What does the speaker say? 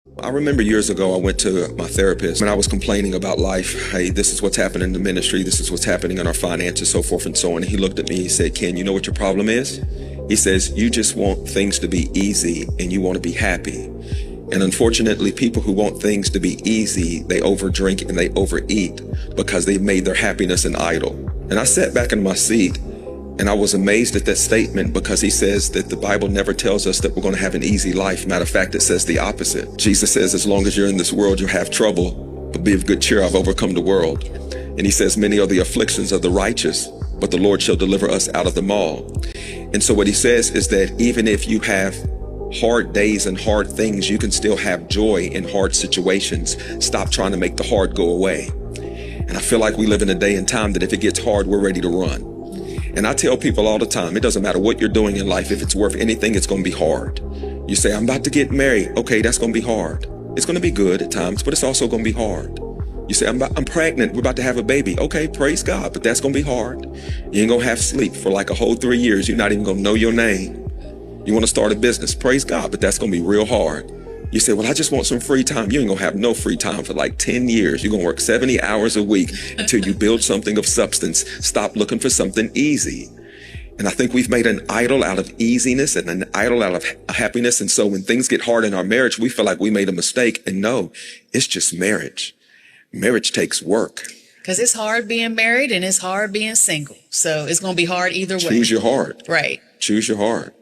I remember years ago, I went to my therapist and I was complaining about life. Hey, this is what's happening in the ministry. This is what's happening in our finances, so forth and so on. And he looked at me, he said, Ken, you know what your problem is? He says, you just want things to be easy and you want to be happy. And unfortunately, people who want things to be easy, they overdrink and they overeat because they've made their happiness an idol. And I sat back in my seat and I was amazed at that statement because he says that the Bible never tells us that we're going to have an easy life. Matter of fact, it says the opposite. Jesus says, as long as you're in this world, you'll have trouble, but be of good cheer, I've overcome the world. And he says, many are the afflictions of the righteous, but the Lord shall deliver us out of them all. And so what he says is that even if you have hard days and hard things, you can still have joy in hard situations. Stop trying to make the hard go away. And I feel like we live in a day and time that if it gets hard, we're ready to run. And I tell people all the time, it doesn't matter what you're doing in life. If it's worth anything, it's going to be hard. You say, I'm about to get married. Okay, that's going to be hard. It's going to be good at times, but it's also going to be hard. You say, I'm pregnant. We're about to have a baby. Okay, praise God, but that's going to be hard. You ain't going to have sleep for like a whole 3 years. You're not even going to know your name. You want to start a business. Praise God, but that's going to be real hard. You say, well, I just want some free time. You ain't going to have no free time for like 10 years. You're going to work 70 hours a week until you build something of substance. Stop looking for something easy. And I think we've made an idol out of easiness and an idol out of happiness. And so when things get hard in our marriage, we feel like we made a mistake. And no, it's just marriage. Marriage takes work. Because it's hard being married and it's hard being single. So it's going to be hard either way. Choose your heart. Right. Choose your heart.